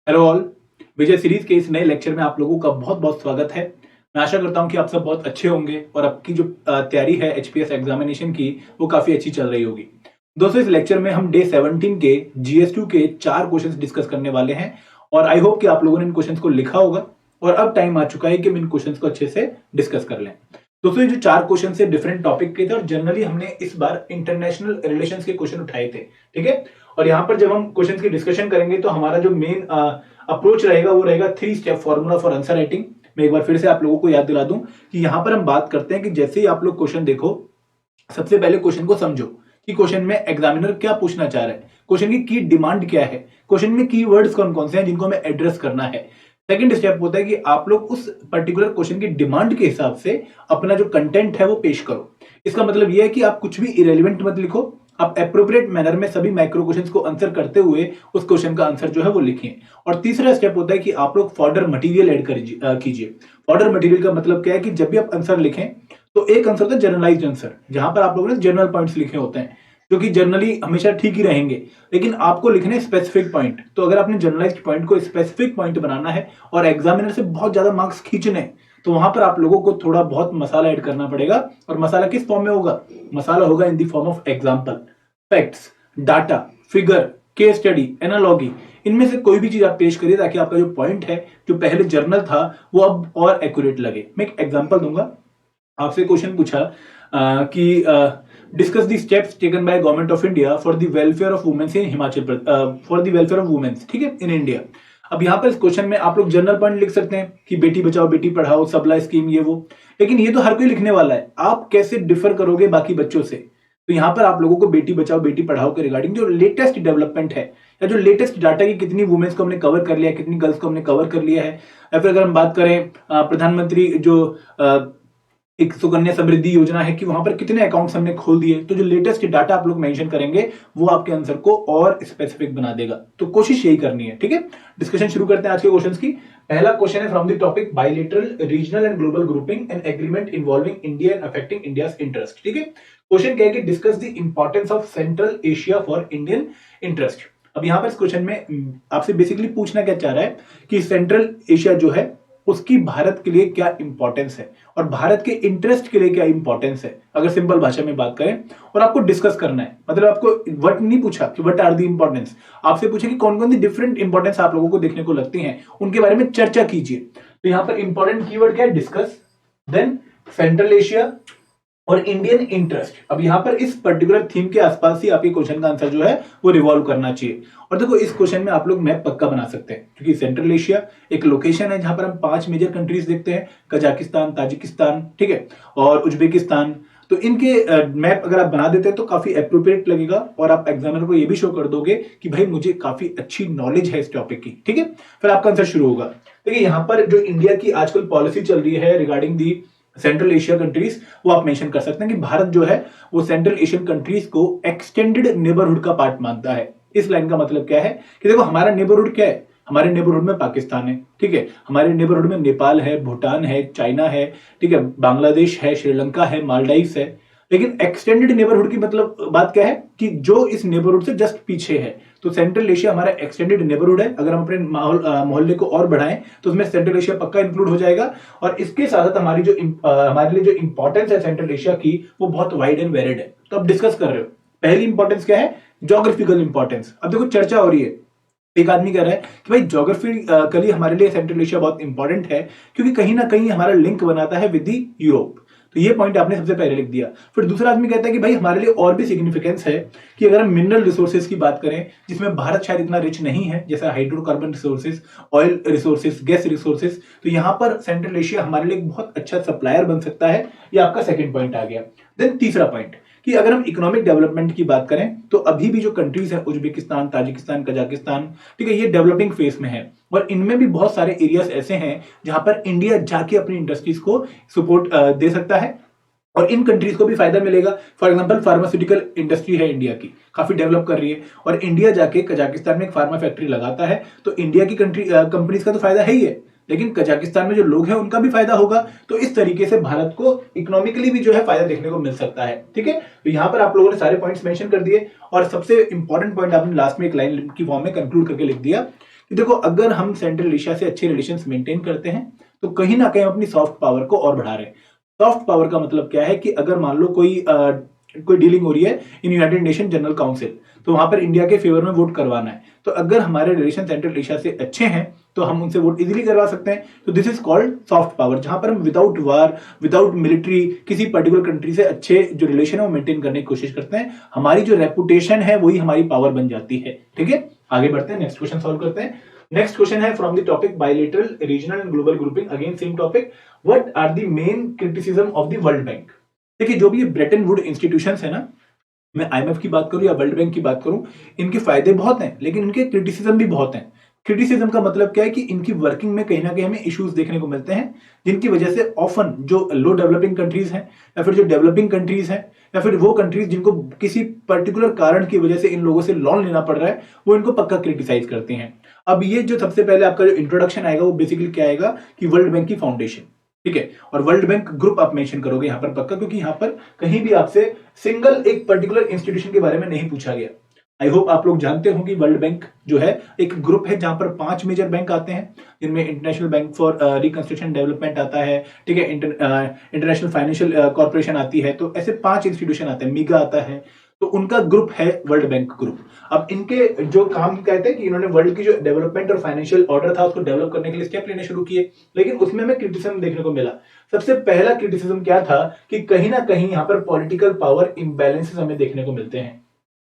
Hello all. विजय series के इस नए लेक्चर में आप लोगों का बहुत बहुत स्वागत है। मैं आशा करता हूं कि आप सब बहुत अच्छे होंगे और आपकी जो तैयारी है एचपीएस एग्जामिनेशन की वो काफी अच्छी चल रही होगी। दोस्तों, इस लेक्चर में हम डे 17 के जीएस2 के 4 क्वेश्चंस डिस्कस करने वाले हैं और आई होप कि आप लोगों ने इन क्वेश्चंस को लिखा होगा और अब टाइम आ चुका है कि हम इन क्वेश्चंस को अच्छे से डिस्कस कर लें। दोस्तों, ये जो 4 क्वेश्चन से डिफरेंट टॉपिक के थे और जनरली हमने इस बार इंटरनेशनल रिलेशंस के क्वेश्चन उठाए थे, ठीक है। और यहाँ पर जब हम क्वेश्चन की डिस्कशन करेंगे तो हमारा जो मेन अप्रोच रहेगा वो रहेगा 3 step formula for answer writing. मैं एक बार फिर से आप लोगों को याद दिला दूं कि यहां पर हम बात करते हैं कि जैसे ही आप लोग क्वेश्चन देखो, सबसे पहले क्वेश्चन को समझो कि क्वेश्चन में एग्जामिनर क्या पूछना चाह रहा है, क्वेश्चन की डिमांड क्या है, क्वेश्चन में कीवर्ड्स कौन कौन से हैं जिनको हमें एड्रेस करना है। सेकंड स्टेप होता है कि आप लोग उस पर्टिकुलर क्वेश्चन की डिमांड के हिसाब से अपना जो कंटेंट है वो पेश करो। इसका मतलब यह है कि आप कुछ भी इरेलीवेंट मत लिखो, आप एप्रोप्रिएट मैनर में सभी माइक्रो क्वेश्चंस को आंसर करते हुए उस क्वेश्चन का आंसर जो है वो लिखिए। और तीसरा स्टेप होता है कि आप लोग फॉर्डर मटेरियल ऐड कीजिए। फॉर्डर मटेरियल का मतलब क्या है कि जब भी आप आंसर लिखें तो एक आंसर होता है जनरलाइज्ड आंसर, जहां पर आप लोगों ने जनरल पॉइंट्स लिखे होते हैं जो कि जनरली हमेशा ठीक ही रहेंगे, लेकिन आपको लिखने स्पेसिफिक पॉइंट। तो अगर आपने जनरलाइज्ड पॉइंट को स्पेसिफिक पॉइंट बनाना है और एग्जामिनर से बहुत ज्यादा मार्क्स खींचने हैं, तो वहां पर आप लोगों को थोड़ा बहुत मसाला ऐड करना पड़ेगा। और मसाला किस फॉर्म में होगा? मसाला होगा in the form of example, facts, data, figure, case study, analogy. इनमें से कोई भी चीज आप पेश करिए ताकि आपका जो पॉइंट है, जो पहले जर्नल था, वो अब और एक्यूरेट लगे। मैं एक एग्जांपल दूंगा। आपसे क्वेश्चन पूछा कि discuss the steps taken by government of India for the welfare of womens in Himachal Pradesh, for the welfare of womens, ठीक है, इन इंडिया। अब यहाँ पर इस क्वेश्चन में आप लोग जनरल पॉइंट लिख सकते हैं कि बेटी बचाओ बेटी पढ़ाओ, सबला स्कीम, ये वो, लेकिन ये तो हर कोई लिखने वाला है। आप कैसे डिफर करोगे बाकी बच्चों से? तो यहां पर आप लोगों को बेटी बचाओ बेटी पढ़ाओ के रिगार्डिंग जो लेटेस्ट डेवलपमेंट है या जो लेटेस्ट डाटा की कितनी वुमेन्स को हमने कवर कर लिया, कितनी गर्ल्स को हमने कवर कर लिया है, या फिर अगर हम बात करें प्रधानमंत्री जो एक सुकन्या समृद्धि योजना है कि वहां पर कितने अकाउंट्स हमने खोल दिए, तो जो लेटेस्ट डाटा आप लोग मेंशन करेंगे वो आपके आंसर को और स्पेसिफिक बना देगा। तो कोशिश यही करनी है, ठीक है। डिस्कशन शुरू करते हैं आज के क्वेश्चंस की। पहला क्वेश्चन है from the topic bilateral regional and global grouping and agreement involving India and affecting India's interest, ठीक है। क्वेश्चन क्या है कि discuss the importance of central Asia for Indian interest. अब यहां पर इस क्वेश्चन में आपसे बेसिकली पूछना क्या चाह रहा है कि सेंट्रल एशिया जो है उसकी भारत के लिए क्या इंपॉर्टेंस है और भारत के इंटरेस्ट के लिए क्या इंपॉर्टेंस है, अगर सिंपल भाषा में बात करें। और आपको डिस्कस करना है, मतलब आपको व्हाट नहीं पूछा कि व्हाट आर द इंपॉर्टेंस, आपसे पूछे कि कौन कौन सी डिफरेंट इंपॉर्टेंस आप लोगों को देखने को लगती हैं, उनके बारे में चर्चा कीजिए। तो यहां पर इंपॉर्टेंट कीवर्ड क्या है? डिस्कस, देन सेंट्रल एशिया और इंडियन इंटरेस्ट। अब यहां पर इस पर्टिकुलर थीम के आसपास ही आपके क्वेश्चन का आंसर जो है वो रिवॉल्व करना चाहिए। और देखो, इस क्वेश्चन में आप लोग मैप पक्का बना सकते हैं क्योंकि सेंट्रल एशिया एक लोकेशन है जहां पर हम 5 मेजर कंट्रीज देखते हैं, कजाकिस्तान, ताजिकिस्तान, ठीक है, और उज्बेकिस्तान। तो इनके मैप अगर आप बना देते हैं तो काफी एप्रोप्रिएट लगेगा और आप एग्जामिनर को ये भी शो कर दोगे कि भाई मुझे काफी अच्छी नॉलेज है इस टॉपिक की, ठीक है। फिर आपका आंसर शुरू होगा। देखिए, यहां पर जो इंडिया की आजकल पॉलिसी चल रही है regarding the central Asia countries, वो आप मेंशन कर सकते हैं कि भारत जो है वो सेंट्रल एशियन कंट्रीज को एक्सटेंडेड नेबरहुड का पार्ट मानता है। इस लाइन का मतलब क्या है कि देखो, हमारा नेबरहुड क्या है? हमारे नेबरहुड में पाकिस्तान है, ठीक है, हमारे नेबरहुड में नेपाल है, भूटान है, चाइना है, ठीक है, बांग्लादेश है, श्रीलंका है, मालदीव्स है। लेकिन एक्सटेंडेड नेबरहुड की मतलब बात क्या है कि जो इस नेबरहुड से जस्ट पीछे है। तो सेंट्रल एशिया हमारा एक्सटेंडेड नेबरहुड है। अगर हम अपने मोहल्ले को और बढ़ाएं तो उसमें सेंट्रल एशिया पक्का इंक्लूड हो जाएगा। और इसके साथ हमारी जो हमारे लिए जो इंपॉर्टेंस है सेंट्रल एशिया की, वो बहुत वाइड एंड वेरिड है। तो अब डिस्कस कर रहे हो, पहली इंपॉर्टेंस क्या है? Geographical importance. अब देखो, चर्चा हो रही है, एक आदमी कह रहा है कि भाई ज्योग्राफिकली हमारे लिए सेंट्रल एशिया बहुत इंपॉर्टेंट है क्योंकि कहीं ना कहीं हमारा लिंक बनाता है विद द यूरोप। तो ये पॉइंट आपने सबसे पहले लिख दिया। फिर दूसरा आदमी कहता है कि भाई हमारे लिए और भी सिग्निफिकेंस है कि अगर हम मिनरल रिसोर्सेज की बात करें, जिसमें भारत शायद इतना रिच नहीं है, जैसा hydrocarbon resources, oil resources, gas resources, तो यहां पर सेंट्रल एशिया हमारे लिए एक बहुत अच्छा सप्लायर बन सकता है। ये आपका सेकंड पॉइंट आ गया। देन तीसरा पॉइंट कि अगर हम इकोनॉमिक डेवलपमेंट की बात करें तो अभी भी जो कंट्रीज है, उज्बेकिस्तान, ताजिकिस्तान, कजाकिस्तान, ठीक है, ये डेवलपिंग फेज में है और इनमें भी बहुत सारे एरियाज ऐसे हैं जहां पर इंडिया जाके अपनी इंडस्ट्रीज को सपोर्ट दे सकता है और इन कंट्रीज को भी फायदा मिलेगा। फॉर एग्जांपल, फार्मास्यूटिकल इंडस्ट्री है इंडिया की, काफी डेवलप कर रही है और इंडिया जाके कजाकिस्तान में एक फार्मा फैक्ट्री लगाता है, तो इंडिया की कंपनीज का तो फायदा है ही है, लेकिन कजाकिस्तान में जो लोग हैं उनका भी फायदा होगा। तो इस तरीके से भारत को इकोनॉमिकली भी जो है फायदा देखने को मिल सकता है, ठीक है। तो यहां पर आप लोगों ने सारे पॉइंट्स मेंशन कर दिए और सबसे इंपॉर्टेंट पॉइंट आपने लास्ट में एक लाइन की फॉर्म में कंक्लूड करके लिख दिया कि देखो अगर हम सेंट्रल एशिया से अच्छे रिलेशंस मेंटेन करते हैं तो कहीं ना कहीं अपनी सॉफ्ट पावर को और बढ़ा रहे हैं। सॉफ्ट पावर का मतलब क्या है कि अगर मान लो कोई डीलिंग हो रही है in United nation general council, तो वहां पर इंडिया के फेवर में वोट करवाना है, तो अगर हमारे रिलेशन सेंट्रल एशिया से अच्छे हैं तो हम उनसे वोट इजीली करवा सकते हैं। तो this is called soft power, जहां पर हम विदाउट वार, विदाउट मिलिट्री, किसी पर्टिकुलर कंट्री से अच्छे जो रिलेशन है वो मेंटेन करने की कोशिश करते हैं। हमारी जो रेपुटेशन है वही हमारी पावर बन जाती है। ठीक है, आगे बढ़ते हैं, नेक्स्ट क्वेश्चन सॉल्व करते हैं। नेक्स्ट क्वेश्चन है from the topic bilateral, regional and global grouping, again same topic. What are the main criticism of the World Bank? देखिए जो भी ये ब्रेटन वुड इंस्टीट्यूशंस है ना, मैं आईएमएफ की बात करूं या वर्ल्ड बैंक की बात करूं, इनके फायदे बहुत हैं लेकिन इनके क्रिटिसिज्म भी बहुत हैं। क्रिटिसिज्म का मतलब क्या है कि इनकी वर्किंग में कहीं ना कहीं हमें इश्यूज देखने को मिलते हैं, जिनकी वजह से ऑफन जो लो डेवलपिंग कंट्रीज हैं या फिर जो डेवलपिंग कंट्रीज हैं या फिर वो कंट्रीज जिनको किसी पर्टिकुलर कारण की वजह से इन लोगों से लोन लेना पड़ रहा है, वो इनको पक्का क्रिटिसाइज करते हैं। अब ये जो सबसे पहले आपका जो इंट्रोडक्शन आएगा वो बेसिकली क्या आएगा कि वर्ल्ड बैंक की फाउंडेशन, ठीक है, और वर्ल्ड बैंक ग्रुप आप मेंशन करोगे यहां पर पक्का, क्योंकि यहां पर कहीं भी आपसे सिंगल एक पर्टिकुलर इंस्टीट्यूशन के बारे में नहीं पूछा गया। आई होप आप लोग जानते हो कि वर्ल्ड बैंक जो है एक ग्रुप है जहां पर 5 मेजर बैंक आते हैं, जिनमें international bank for reconstruction development आता है, ठीक है, इंटरनेशनल फाइनेंशियल कॉर्पोरेशन आती है, तो ऐसे 5 इंस्टीट्यूशन आते हैं, मीगा आता है, तो उनका ग्रुप है वर्ल्ड बैंक ग्रुप। अब इनके जो काम कहते हैं कि इन्होंने वर्ल्ड की जो डेवलपमेंट और फाइनेंशियल ऑर्डर था उसको डेवलप करने के लिए स्टेप लेने शुरू किए, लेकिन उसमें हमें क्रिटिसिज्म देखने को मिला। सबसे पहला क्रिटिसिज्म क्या था कि कहीं ना कहीं यहाँ पर पॉलिटिकल पावर इम्बैलेंसेस हमें देखने को मिलते हैं।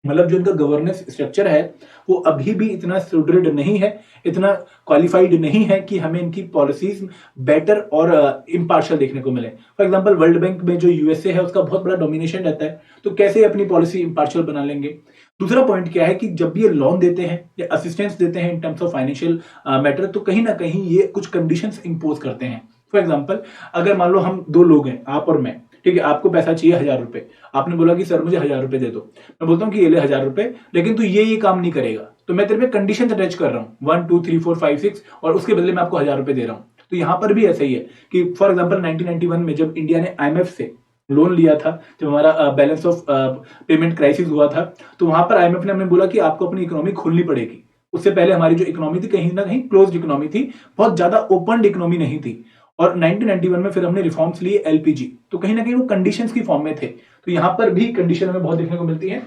मतलब जो इनका गवर्नेंस स्ट्रक्चर है वो अभी भी इतना सुदृढ़ नहीं है, इतना क्वालिफाइड नहीं है कि हमें इनकी पॉलिसीज बेटर और इम्पार्शियल देखने को मिले। फॉर एग्जांपल वर्ल्ड बैंक में जो यूएसए है उसका बहुत बड़ा डोमिनेशन रहता है, तो कैसे अपनी पॉलिसी इम्पार्शियल बना लेंगे। दूसरा पॉइंट क्या है कि जब ये लोन देते हैं या असिस्टेंस देते हैं in terms of financial matter, तो कहीं ना कहीं ये कुछ कंडीशंस इंपोज करते हैं। फॉर एग्जाम्पल अगर मान लो हम 2 लोग हैं, आप और मैं, ठीक है, आपको पैसा चाहिए 1000 रुपए, आपने बोला कि सर मुझे 1000 रुपए दे दो, मैं बोलता हूँ कि ये ले 1000 रुपए, लेकिन तू ये काम नहीं करेगा, तो मैं तेरे पे कंडीशन अटैच कर रहा हूँ 1 2 3 4 5 6 और उसके बदले मैं आपको 1000 रुपए दे रहा हूँ। तो यहां पर भी ऐसा ही है कि फॉर एग्जाम्पल 1991 में जब इंडिया ने आईएमएफ से लोन लिया था, जब हमारा बैलेंस ऑफ पेमेंट क्राइसिस हुआ था, तो वहां पर आईएमएफ ने हमें बोला कि आपको अपनी इकोनॉमी खोलनी पड़ेगी। उससे पहले हमारी जो इकोनॉमी थी कहीं ना कहीं क्लोज्ड इकोनॉमी थी, बहुत ज्यादा ओपन इकोनॉमी नहीं थी। और 1991 में फिर हमने रिफॉर्म्स लिए एलपीजी, तो कहीं ना कहीं वो कंडीशंस की फॉर्म में थे। तो यहां पर भी कंडीशन हमें बहुत देखने को मिलती है।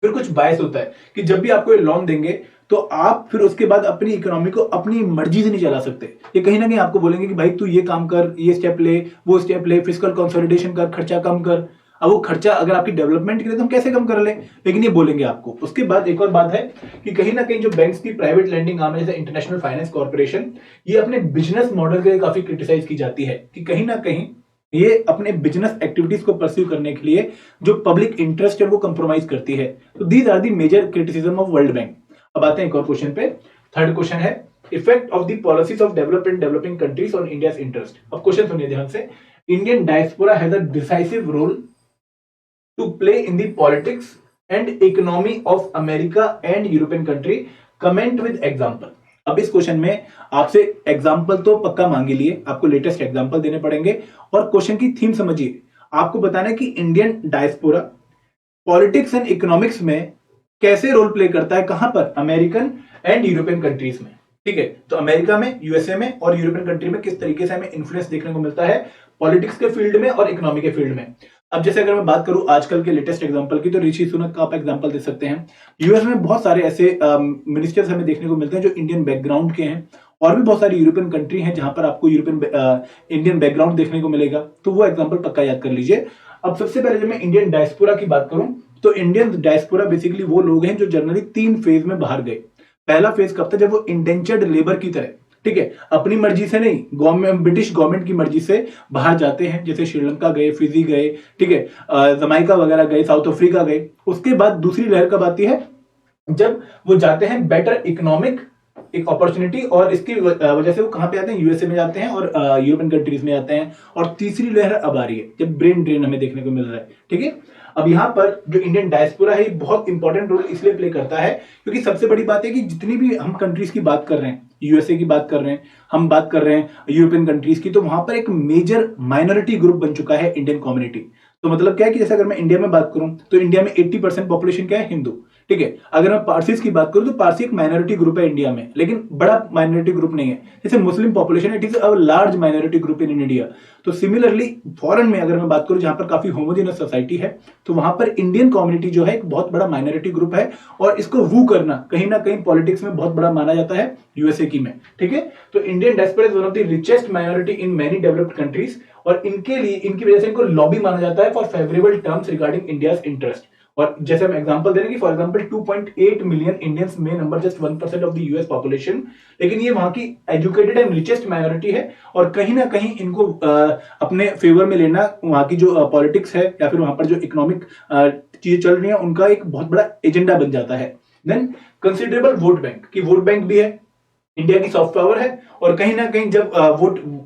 फिर कुछ बायस होता है कि जब भी आपको ये लोन देंगे तो आप फिर उसके बाद अपनी इकोनॉमी को अपनी मर्जी से नहीं चला सकते। ये कहीं ना कहीं आपको बोलेंगे कि भाई तू ये काम कर, ये स्टेप ले, वो स्टेप ले, फिजिकल कंसोलिडेशन कर, खर्चा कम कर। अब वो खर्चा अगर आपकी डेवलपमेंट के लिए तो हम कैसे कम कर ले, लेकिन ये बोलेंगे आपको। उसके बाद एक और बात है कि कहीं ना कहीं जो बैंक्स की प्राइवेट लैंडिंग आर्म है जैसे इंटरनेशनल फाइनेंस कॉर्पोरेशन, ये अपने बिजनेस मॉडल के लिए काफी क्रिटिसाइज की जाती है कि कहीं ना कहीं ये अपने बिजनेस एक्टिविटीज को परस्यू करने के लिए जो पब्लिक इंटरेस्ट है वो कंप्रोमाइज करती है। तो these are the major criticism of World Bank. अब आते हैं एक और क्वेश्चन पे। थर्ड क्वेश्चन है effect of the policies of development developing countries on India's interest. अब क्वेश्चन सुनिए ध्यान से। Indian diaspora has a decisive role to play in the politics and economy of America and European country. Comment with example. अब इस question में आपसे example तो पक्का मांगे लिए, आपको लेटेस्ट एग्जाम्पल देने पड़ेंगे और क्वेश्चन की थीम समझिए। आपको बताना है कि Indian diaspora politics and economics में कैसे रोल प्ले करता है, कहां पर, अमेरिकन एंड यूरोपियन कंट्रीज में। ठीक है, तो अमेरिका में, यूएसए में और यूरोपियन कंट्री में किस तरीके से हमें इन्फ्लुएंस देखने को मिलता है पॉलिटिक्स के फील्ड में और इकोनॉमी के फील्ड में। अब जैसे अगर मैं बात करूं आजकल के लेटेस्ट एग्जांपल की, तो ऋषि सुनक का आप एग्जांपल दे सकते हैं। यूएस में बहुत सारे ऐसे मिनिस्टर्स हमें देखने को मिलते हैं जो इंडियन बैकग्राउंड के हैं, और भी बहुत सारी यूरोपियन कंट्री हैं जहां पर आपको इंडियन बैकग्राउंड देखने को मिलेगा, तो वो एग्जाम्पल पक्का याद कर लीजिए। अब सबसे पहले जब मैं इंडियन डायस्पोरा की बात करूं, तो इंडियन डायस्पोरा बेसिकली वो लोग हैं जो जनरली 3 फेज में बाहर गए। पहला फेज कब था, जब वो इंडेंचर्ड लेबर की तरह, ठीक है, अपनी मर्जी से नहीं, गवर्नमेंट, ब्रिटिश गवर्नमेंट की मर्जी से बाहर जाते हैं, जैसे श्रीलंका गए, फिजी गए, ठीक है, जमाइका वगैरह गए, साउथ अफ्रीका गए। उसके बाद दूसरी लहर कब आती है, जब वो जाते हैं बेटर इकोनॉमिक एक अपॉर्चुनिटी, और इसकी वजह से वो कहां पे आते हैं, यूएसए में जाते हैं और यूरोपियन कंट्रीज में आते हैं। और तीसरी लहर अब आ रही है जब ब्रेन ड्रेन हमें देखने को मिल रहा है। ठीक है, अब यहां पर जो इंडियन डायस्पोरा है बहुत इंपॉर्टेंट रोल इसलिए प्ले करता है क्योंकि सबसे बड़ी बात है कि जितनी भी हम कंट्रीज की बात कर रहे हैं, यूएसए की बात कर रहे हैं, हम बात कर रहे हैं यूरोपियन कंट्रीज की, तो वहां पर एक मेजर माइनॉरिटी ग्रुप बन चुका है इंडियन कम्युनिटी। तो मतलब क्या है कि जैसे अगर मैं इंडिया में बात करूं तो इंडिया में 80% पॉपुलेशन क्या है, हिंदू। ठीक है। अगर मैं पारसीज की बात करूं तो पारसी एक माइनॉरिटी ग्रुप है इंडिया में, लेकिन बड़ा माइनॉरिटी ग्रुप नहीं है। जैसे Muslim population it is a large minority group in India. तो सिमिलरली फॉरेन में अगर मैं बात करूं जहां पर काफी होमोजेनस सोसाइटी है, तो वहां पर इंडियन कम्युनिटी जो है एक बहुत बड़ा माइनॉरिटी ग्रुप है, और इसको वू करना कहीं ना कहीं पॉलिटिक्स में बहुत बड़ा माना जाता है यूएसए की में। ठीक है, तो Indian diaspora is one of the richest minority in many developed countries, और इनके लिए इनकी वजह से इनको लॉबी माना जाता है for favourable terms regarding India's interest. और जैसे हम एग्जांपल दे रहे हैं कि फॉर एग्जांपल 2.8 मिलियन इंडियंस में number just 1% of the US population, लेकिन ये वहां की एजुकेटेड एंड रिचेस्ट माइनॉरिटी है, और कहीं ना कहीं इनको अपने फेवर में लेना वहां की जो पॉलिटिक्स है या फिर वहां पर जो इकोनॉमिक चीजें चल रही है उनका एक बहुत बड़ा एजेंडा बन जाता है। देन कंसिडरेबल वोट बैंक, की वोट बैंक भी है, इंडिया की सॉफ्ट पावर है, और कहीं ना कहीं जब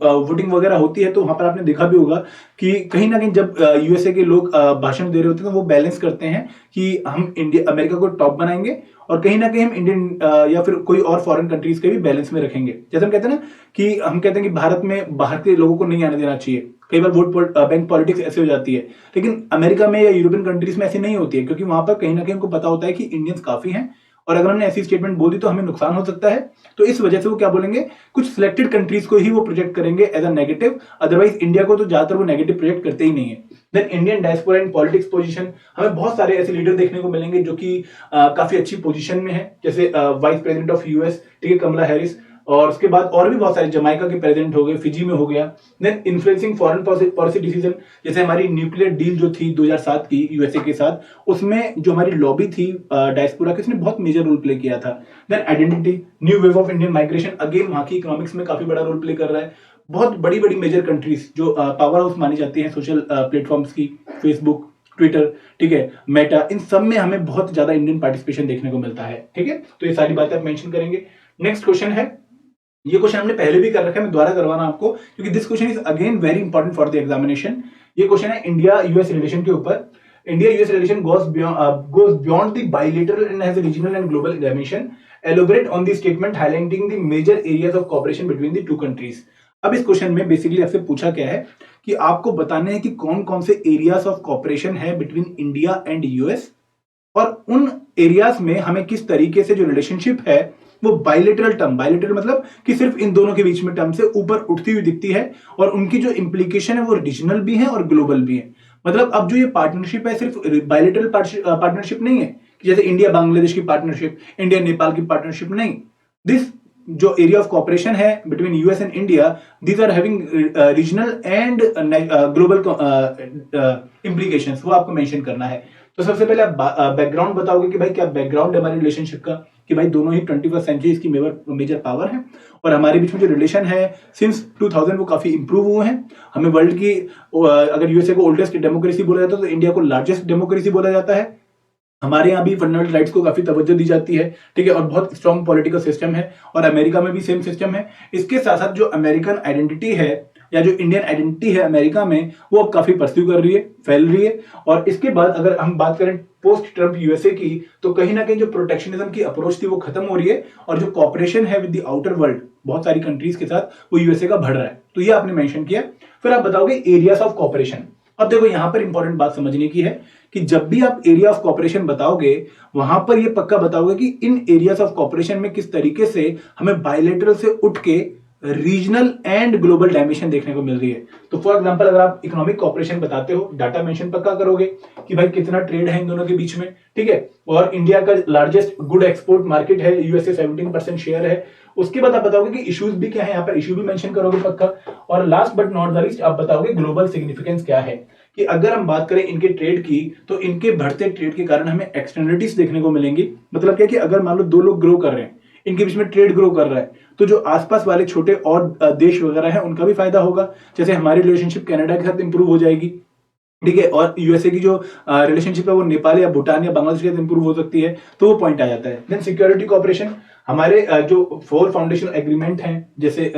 वोटिंग वगैरह होती है तो वहां पर आपने देखा भी होगा कि कहीं ना कहीं जब यूएसए के लोग भाषण दे रहे होते हैं तो वो बैलेंस करते हैं कि हम इंडिया अमेरिका को टॉप बनाएंगे, और कहीं ना कहीं हम इंडियन या फिर कोई और फॉरेन कंट्रीज के भी बैलेंस में रखेंगे। जैसे हम कहते हैं ना कि हम कहते हैं कि भारत में बाहर के लोगों को नहीं आने देना चाहिए, कई बार वोट बैंक पॉलिटिक्स ऐसे हो जाती है, लेकिन अमेरिका में या यूरोपियन कंट्रीज में ऐसी नहीं होती है, क्योंकि वहां पर कहीं ना कहीं उनको पता होता है कि इंडियंस काफी हैं, और अगर हमने ऐसी स्टेटमेंट बोल दी तो हमें नुकसान हो सकता है। तो इस वजह से वो क्या बोलेंगे, कुछ सिलेक्टेड कंट्रीज को ही वो प्रोजेक्ट करेंगे as a negative, otherwise India को तो ज्यादातर वो नेगेटिव प्रोजेक्ट करते ही नहीं है। Then Indian diaspora in politics position, हमें बहुत सारे ऐसे लीडर देखने को मिलेंगे जो कि काफी अच्छी पोजीशन में है, जैसे वाइस प्रेसिडेंट ऑफ यूएस, ठीक है, कमला हैरिस, और उसके बाद और भी बहुत सारे, जमाइका के प्रेसिडेंट हो गए, फिजी में हो गया। Then influencing foreign policy decision, जैसे हमारी न्यूक्लियर डील जो थी 2007 की यूएसए के साथ, उसमें जो हमारी लॉबी थी डायस्पोरा की, उसने बहुत मेजर रोल प्ले किया था। Then identity, new wave of Indian migration, again वहां की इकोनॉमिक्स में काफी बड़ा रोल प्ले कर रहा है। बहुत बड़ी बड़ी मेजर कंट्रीज जो पावर हाउस मानी जाती है सोशल प्लेटफॉर्म्स की, फेसबुक, ट्विटर, ठीक है, मेटा, इन सब में हमें बहुत ज्यादा इंडियन पार्टिसिपेशन देखने को मिलता है। ठीक है, तो ये सारी बातें आप मेंशन करेंगे। नेक्स्ट क्वेश्चन है, ये क्वेश्चन हमने पहले भी कर रखा है, मैं दोबारा करवाना आपको, क्योंकि this question is again very important for the examination. ये क्वेश्चन है इंडिया यूएस रिलेशन के ऊपर। India US relation goes beyond the bilateral and has a regional and global dimension. Elaborate on the statement highlighting the major areas of cooperation between the two countries. अब इस question में basically आपसे पूछा क्या है कि आपको बताने हैं कि कौन कौन से एरियाज ऑफ कॉपरेशन है बिटवीन इंडिया एंड यूएस, और उन एरियाज में हमें किस तरीके से जो रिलेशनशिप है वो बायलेटरल टर्म, बायलेटरल मतलब कि सिर्फ इन दोनों के बीच में टर्म से ऊपर उठती हुई दिखती है, और उनकी जो इंप्लीकेशन है वो रीजनल भी है और ग्लोबल भी है। मतलब अब जो ये पार्टनरशिप है सिर्फ बायलेटरल पार्टनरशिप नहीं है कि जैसे इंडिया बांग्लादेश की पार्टनरशिप, इंडिया नेपाल की पार्टनरशिप, नहीं। दिस जो एरिया ऑफ कॉपरेशन है between US and India, these are having regional and global implications, वो आपको मेंशन करना है। तो सबसे पहले आप बैकग्राउंड बताओगे कि भाई क्या बैकग्राउंड है हमारी रिलेशनशिप का, कि भाई दोनों ही 21st सेंचुरी की मेजर पावर है, और हमारे बीच में जो रिलेशन है सिंस 2000 वो काफी इंप्रूव हुए हैं। हमें वर्ल्ड की, अगर यूएसए को ओल्डेस्ट डेमोक्रेसी बोला जाता है तो इंडिया को लार्जेस्ट डेमोक्रेसी बोला जाता है। हमारे यहाँ भी फंडामेंटल राइट्स को काफी तवज्जो दी जाती है, ठीक है, और बहुत स्ट्रॉन्ग पॉलिटिकल सिस्टम है, और अमेरिका में भी सेम सिस्टम है। इसके साथ साथ जो अमेरिकन आइडेंटिटी है या जो इंडियन आइडेंटिटी है अमेरिका में, वो अब काफी परस्यू कर रही है, फैल रही है। और इसके बाद अगर हम बात करें पोस्ट ट्रम्प यूएसए की, तो कहीं ना कहीं जो प्रोटेक्शनिज्म की अप्रोच थी वो खत्म हो रही है, और जो कॉपरेशन है विद द आउटर वर्ल्ड बहुत सारी कंट्रीज के साथ, वो यूएसए का बढ़ रहा है। तो ये आपने मेंशन किया। फिर आप बताओगे एरियाज ऑफ कॉपरेशन। अब देखो यहां पर इंपॉर्टेंट बात समझने की है कि जब भी आप एरिया ऑफ कॉपरेशन बताओगे, वहां पर ये पक्का बताओगे कि इन एरियाज ऑफ कॉपरेशन में किस तरीके से हमें बायलेटरल से उठ के रीजनल एंड ग्लोबल डायमेंशन देखने को मिल रही है। तो फॉर एग्जांपल अगर आप इकोनॉमिक कॉपरेशन बताते हो, डाटा मेंशन पक्का करोगे कि भाई कितना ट्रेड है इन दोनों के बीच में, ठीक है, और इंडिया का लार्जेस्ट गुड एक्सपोर्ट मार्केट है, यूएसए 17% शेयर है। उसके बाद आप बताओगे कि इश्यूज भी क्या है, यहाँ पर इश्यू भी मेंशन करोगे पक्का। और last but not the least आप बताओगे ग्लोबल सिग्निफिकेंस क्या है, कि अगर हम बात करें इनके ट्रेड की, तो इनके बढ़ते ट्रेड के कारण हमें एक्सटर्नलिटीज देखने को मिलेंगी। मतलब क्या कि अगर मान लो दो लोग ग्रो कर रहे हैं, इनके बीच में ट्रेड ग्रो कर रहा है, तो जो आसपास वाले छोटे और देश वगैरह है उनका भी फायदा होगा। जैसे हमारी रिलेशनशिप कनाडा के साथ इंप्रूव हो जाएगी, ठीक है, और यूएसए की जो रिलेशनशिप है वो नेपाल या भूटान या बांग्लादेश के साथ इंप्रूव हो सकती है, तो वो पॉइंट आ जाता है। देन सिक्योरिटी कोऑपरेशन, हमारे जो 4 फाउंडेशनल एग्रीमेंट हैं, जैसे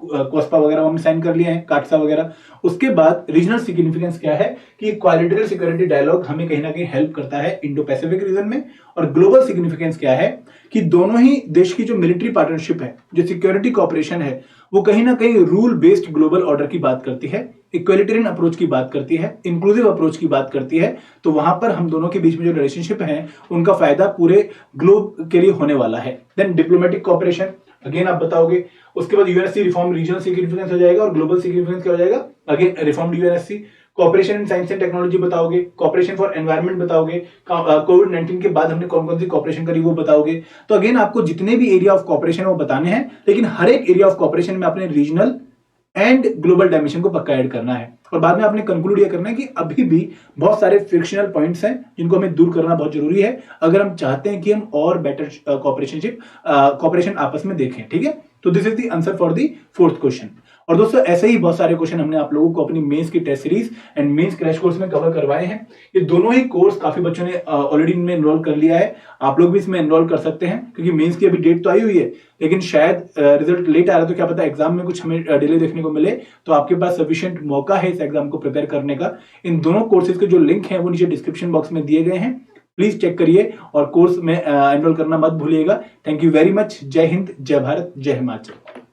कोस्पा वगैरह हमने साइन कर लिए हैं, काटसा वगैरह। उसके बाद रीजनल सिग्निफिकेंस क्या है कि क्वालिटेटिव सिक्योरिटी डायलॉग हमें कहीं ना कहीं हेल्प करता है इंडो पैसिफिक रीजन में। और ग्लोबल सिग्निफिकेंस क्या है कि दोनों ही देश की जो मिलिट्री पार्टनरशिप है, जो सिक्योरिटी कोऑपरेशन है, वो कहीं ना कहीं रूल बेस्ड ग्लोबल ऑर्डर की बात करती है। इक्वलिटेरियन अप्रोच की बात करती है, इंक्लूसिव अप्रोच की बात करती है, तो वहां पर हम दोनों के बीच में जो रिलेशनशिप है उनका फायदा पूरे ग्लोब के लिए होने वाला है। देन डिप्लोमेटिक कॉपरेशन, अगेन आप बताओगे। उसके बाद यूएनएससी रिफॉर्म, रीजनल सिग्निफिकेंस हो जाएगा और ग्लोबल सिग्निफिकेंस क्या हो जाएगा, again reformed UNSC. Cooperation in science and technology बताओगे, कॉपरेशन फॉर एनवायरमेंट बताओगे, कोविड-19 के बाद हमने कौन कौन सी कॉपरेशन करी वो बताओगे। तो अगेन आपको जितने भी एरिया ऑफ कॉपरेशन वो बताने हैं, लेकिन हर एक एरिया ऑफ कॉपरेशन में अपने रीजनल एंड ग्लोबल डायमेंशन को पक्का ऐड करना है। और बाद में आपने कंक्लूड ये करना है कि अभी भी बहुत सारे फ्रिक्शनल पॉइंट्स हैं जिनको हमें दूर करना बहुत जरूरी है अगर हम चाहते हैं कि हम और बेटर कॉपरेशन आपस में देखें। ठीक है, तो this is the answer for the fourth question. और दोस्तों ऐसे ही बहुत सारे क्वेश्चन हमने आप लोगों को अपनी मेंस की test series and mains crash course में कवर करवाए हैं। ये दोनों ही कोर्स काफी बच्चों ने ऑलरेडी इनमें एनरोल कर लिया है। आप लोग भी इसमें एनरोल कर सकते हैं क्योंकि मेंस की अभी डेट तो आई हुई है, लेकिन शायद रिजल्ट लेट आ रहा है, तो क्या पता एग्जाम में कुछ हमें डिले देखने को मिले। तो आपके पास सफिशिएंट मौका है इस एग्जाम को प्रिपेयर करने का। इन दोनों कोर्सेज के जो लिंक है वो नीचे डिस्क्रिप्शन बॉक्स में दिए गए हैं, प्लीज चेक करिए और कोर्स में एनरोल करना मत भूलिएगा। Thank you very much. जय हिंद, जय भारत, जय हिमाचल।